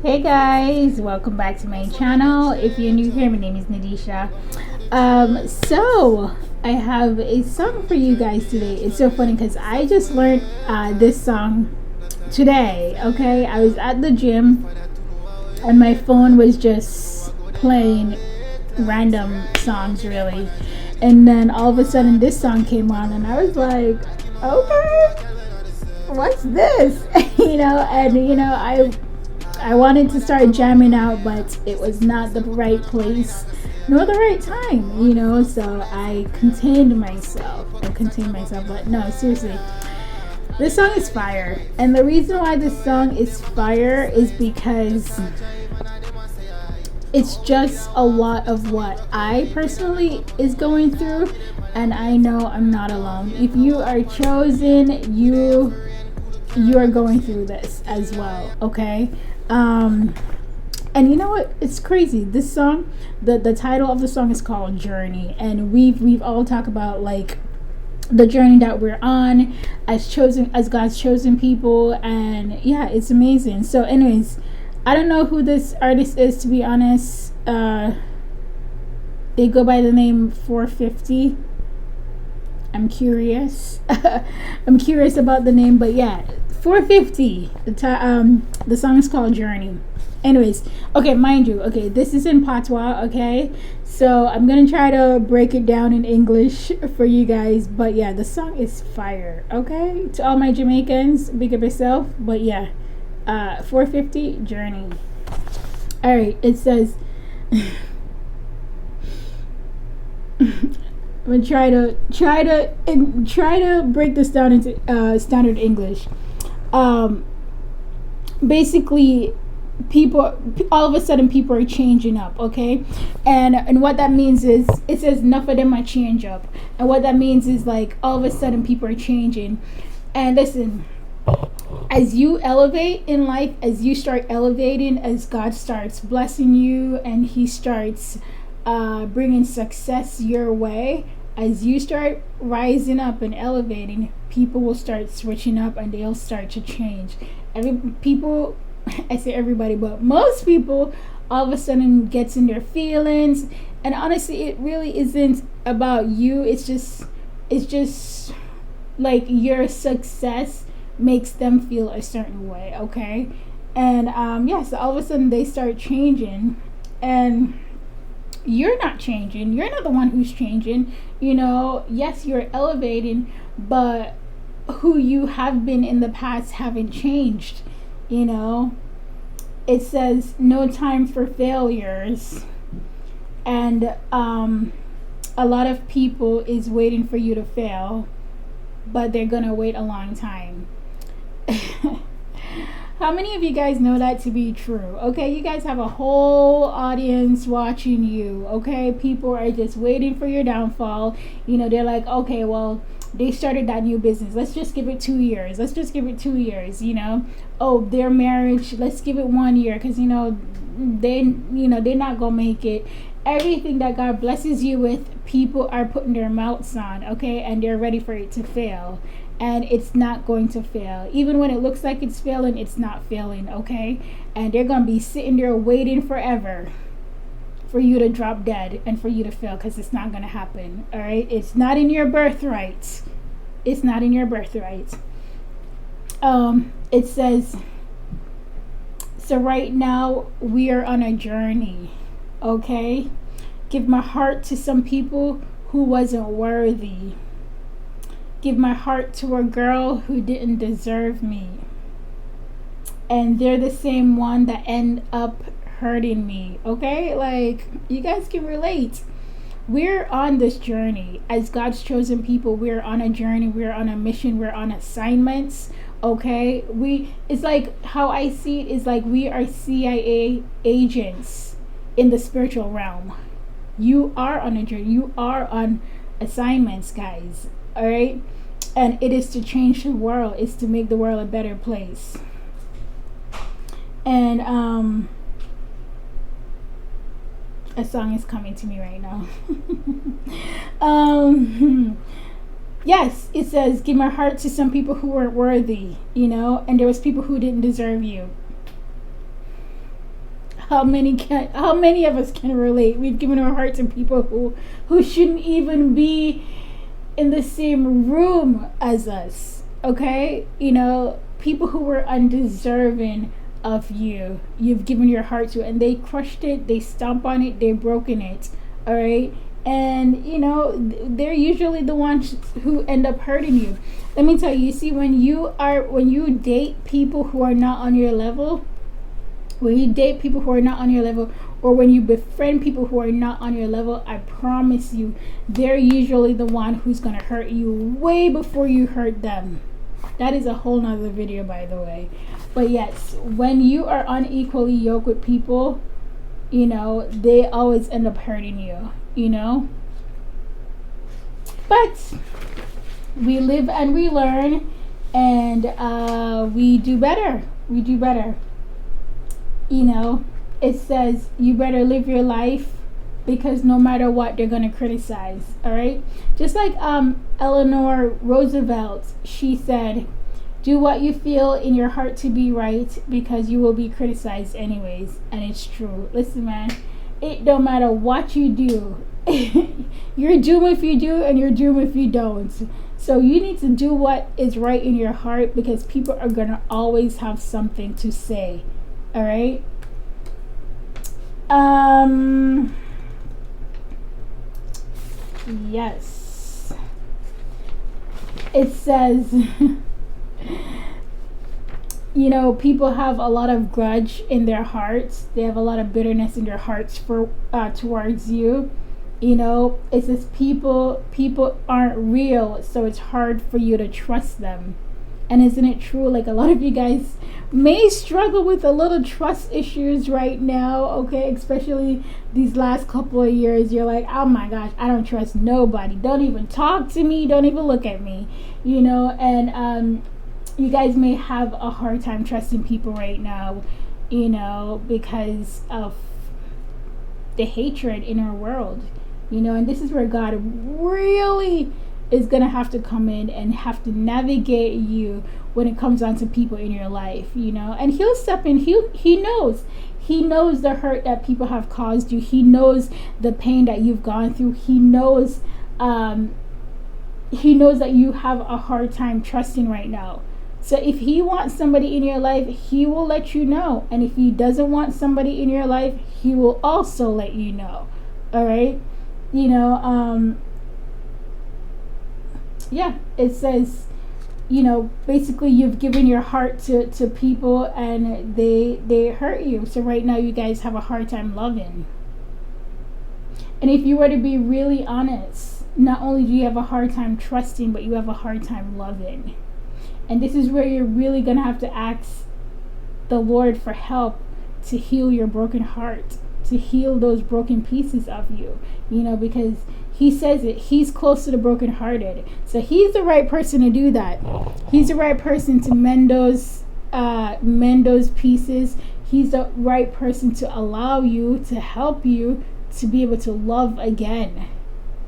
Hey guys, welcome back to my channel. If you're new here, my name is Nadisha. So I have a song for you guys today. It's so funny because I just learned this song today. Okay, I was at the gym and my phone was just playing random songs, really, and then all of a sudden this song came on, and I was like, okay, what's this? I wanted to start jamming out, but it was not the right place nor the right time, so I contained myself. But no, seriously, this song is fire. And the reason why this song is fire is because it's just a lot of what I personally is going through, and I know I'm not alone. If you are chosen, you are going through this as well, okay? And you know what? It's crazy. This song, the title of the song is called Journey, and we've all talked about like the journey that we're on as God's chosen people, and yeah, it's amazing. So anyways, I don't know who this artist is, to be honest. They go by the name 450. I'm curious. I'm curious about the name, but yeah, 450. The song is called Journey. Anyways, okay, mind you, okay, this is in patois, okay? So I'm gonna try to break it down in English for you guys, but yeah, the song is fire, okay? To all my Jamaicans, big up yourself, but yeah, 450 Journey. All right, it says. I'm gonna try to break this down into standard English. Basically, all of a sudden people are changing up, okay? And what that means is, it says enough of them are change up, and what that means is like all of a sudden people are changing. And listen, as you elevate in life, as you start elevating, as God starts blessing you and he starts bringing success your way, as you start rising up and elevating, people will start switching up and they'll start to change. I say everybody, but most people all of a sudden gets in their feelings, and honestly it really isn't about you. It's just like your success makes them feel a certain way, okay? And so all of a sudden they start changing, and you're not changing. You're not the one who's changing. Yes, you're elevating, but who you have been in the past haven't changed. It says no time for failures, and a lot of people is waiting for you to fail, but they're gonna wait a long time. How many of you guys know that to be true? Okay, you guys have a whole audience watching you, okay? People are just waiting for your downfall. They're like, okay, well, they started that new business. Let's just give it 2 years. Oh, their marriage, let's give it 1 year, because, they're not going to make it. Everything that God blesses you with, people are putting their mouths on, okay? And they're ready for it to fail. And it's not going to fail. Even when it looks like it's failing, it's not failing, okay? And they're going to be sitting there waiting forever for you to drop dead and for you to fail, because it's not going to happen, all right? It's not in your birthright. It's not in your birthright. It says, so right now we are on a journey, okay? Give my heart to some people who wasn't worthy. Give my heart to a girl who didn't deserve me, and they're the same one that end up hurting me, okay? Like, you guys can relate. We're on this journey as God's chosen people. We're on a journey, we're on a mission, we're on assignments, okay? It's like, how I see it is like we are CIA agents in the spiritual realm. You are on a journey, you are on assignments, guys, all right? And it is to change the world. It's to make the world a better place. And a song is coming to me right now. Yes, it says, give my heart to some people who weren't worthy, and there was people who didn't deserve you. How many of us can relate? We've given our heart to people who shouldn't even be in the same room as us. Okay? People who were undeserving of you. You've given your heart to, and they crushed it, they stomp on it, they've broken it. All right? And they're usually the ones who end up hurting you. Let me tell you, see, when you date people who are not on your level, or when you befriend people who are not on your level, I promise you, they're usually the one who's going to hurt you way before you hurt them. That is a whole nother video, by the way. But yes, when you are unequally yoked with people, they always end up hurting you, But we live and we learn, and we do better. It says you better live your life, because no matter what, they're going to criticize. All right? Just like Eleanor Roosevelt, she said, do what you feel in your heart to be right, because you will be criticized anyways. And it's true. Listen, man, it don't matter what you do. You're doomed if you do, and you're doomed if you don't. So you need to do what is right in your heart, because people are going to always have something to say. All right? Yes. It says, people have a lot of grudge in their hearts. They have a lot of bitterness in their hearts towards you. It says people aren't real, so it's hard for you to trust them. And isn't it true? Like, a lot of you guys may struggle with a little trust issues right now, okay? Especially these last couple of years. You're like, oh my gosh, I don't trust nobody. Don't even talk to me. Don't even look at me. And you guys may have a hard time trusting people right now, because of the hatred in our world. And this is where God really is going to have to come in and have to navigate you when it comes down to people in your life, and he'll step in. He knows the hurt that people have caused you. He knows the pain that you've gone through. He knows that you have a hard time trusting right now. So if he wants somebody in your life, he will let you know. And if he doesn't want somebody in your life, he will also let you know. All right? Yeah, it says, basically you've given your heart to people, and they hurt you. So right now you guys have a hard time loving. And if you were to be really honest, not only do you have a hard time trusting, but you have a hard time loving. And this is where you're really going to have to ask the Lord for help to heal your broken heart, to heal those broken pieces of you, because he says it. He's close to the brokenhearted. So he's the right person to do that. He's the right person to mend those pieces. He's the right person to allow you, to help you to be able to love again.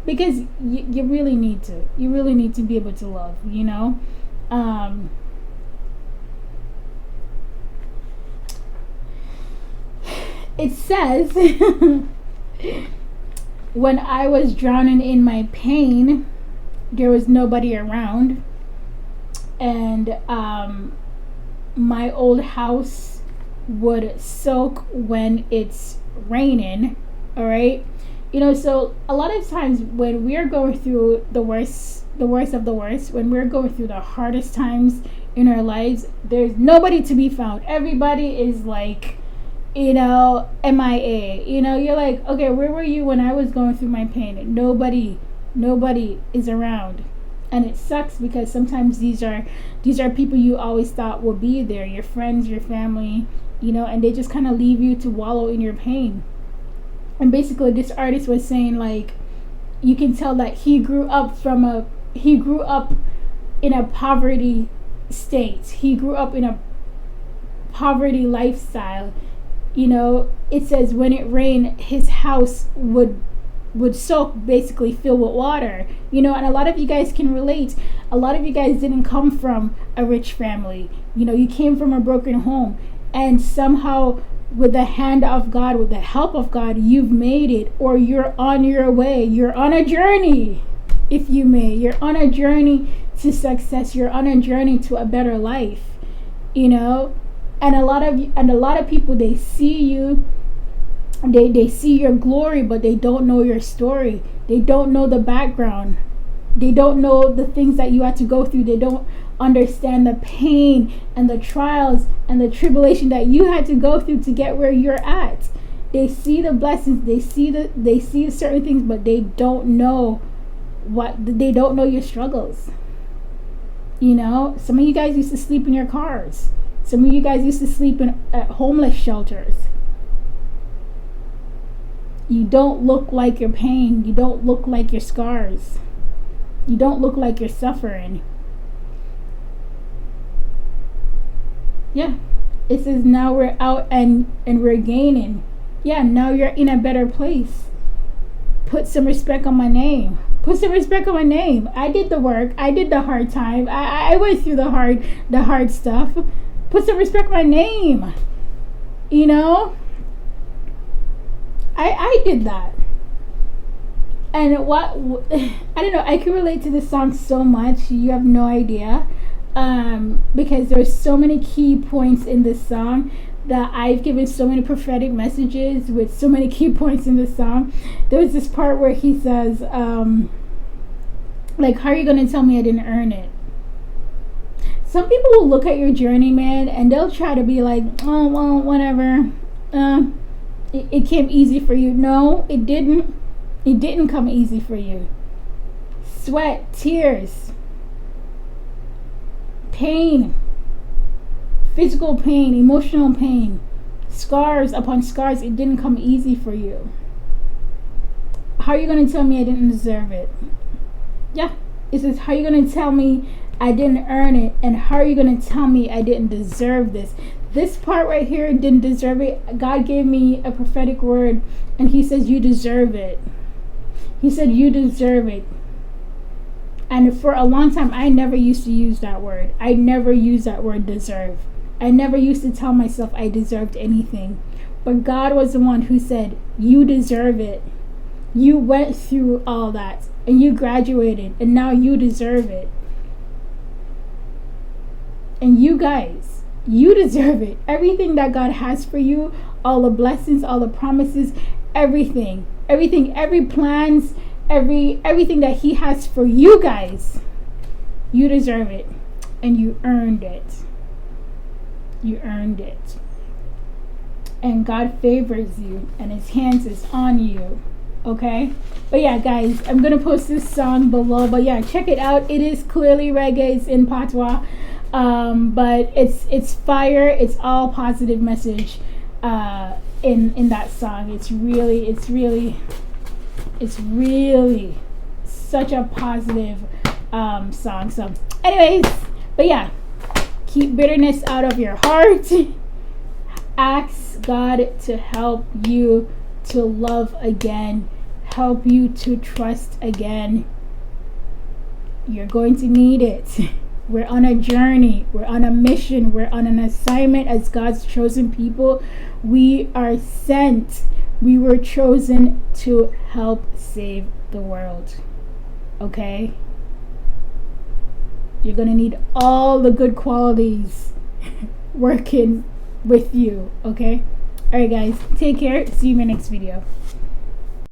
Because you really need to. You really need to be able to love, It says, when I was drowning in my pain, there was nobody around. And my old house would soak when it's raining. All right? So a lot of times when we are going through the worst of the worst, when we're going through the hardest times in our lives, there's nobody to be found. Everybody is like, MIA. You're like, okay, where were you when I was going through my pain? Nobody is around. And it sucks, because sometimes these are people you always thought would be there, your friends, your family, and they just kind of leave you to wallow in your pain. And basically this artist was saying, like, you can tell that he grew up in a poverty state. He grew up in a poverty lifestyle. It says when it rained, his house would soak, basically fill with water. And a lot of you guys can relate. A lot of you guys didn't come from a rich family. You came from a broken home, and somehow with the hand of God, with the help of God, you've made it, or you're on your way. You're on a journey, if you may. You're on a journey to success. You're on a journey to a better life, you know. And a lot of people, they see you, they see your glory, but they don't know your story. They don't know the background. They don't know the things that you had to go through. They don't understand the pain and the trials and the tribulation that you had to go through to get where you're at. They see the blessings, they see certain things, but they don't know your struggles. You know, some of you guys used to sleep in your cars. Some of you guys used to sleep at homeless shelters. You don't look like your pain. You don't look like your scars. You don't look like you're suffering. Yeah. It says now we're out and we're gaining. Yeah, now you're in a better place. Put some respect on my name. Put some respect on my name. I did the work. I did the hard time. I went through the hard stuff. Put some respect on my name. You know? I did that. And I don't know, I can relate to this song so much. You have no idea. Because there's so many key points in this song that I've given so many prophetic messages with so many key points in this song. There was this part where he says, like, how are you going to tell me I didn't earn it? Some people will look at your journey, man, and they'll try to be like, oh, well, whatever. It came easy for you. No, it didn't. It didn't come easy for you. Sweat, tears, pain, physical pain, emotional pain, scars upon scars. It didn't come easy for you. How are you going to tell me I didn't deserve it? Yeah. It says, how are you going to tell me I didn't earn it? And how are you going to tell me I didn't deserve this? This part right here, didn't deserve it. God gave me a prophetic word, and he says, you deserve it. He said, you deserve it. And for a long time, I never used to use that word. I never used that word deserve. I never used to tell myself I deserved anything. But God was the one who said, you deserve it. You went through all that, and you graduated, and now you deserve it. And you guys, you deserve it. Everything that God has for you, all the blessings, all the promises, everything, every plans, everything that he has for you guys, you deserve it. And you earned it. You earned it. And God favors you, and his hands is on you. Okay? But yeah, guys, I'm going to post this song below. But yeah, check it out. It is clearly reggae. It's in patois. But it's fire. It's all positive message in that song. It's really such a positive song. So anyways, but yeah, keep bitterness out of your heart. Ask God to help you to love again, help you to trust again. You're going to need it. We're on a journey. We're on a mission. We're on an assignment as God's chosen people. We are sent. We were chosen to help save the world. Okay? You're going to need all the good qualities working with you. Okay? Alright, guys. Take care. See you in my next video.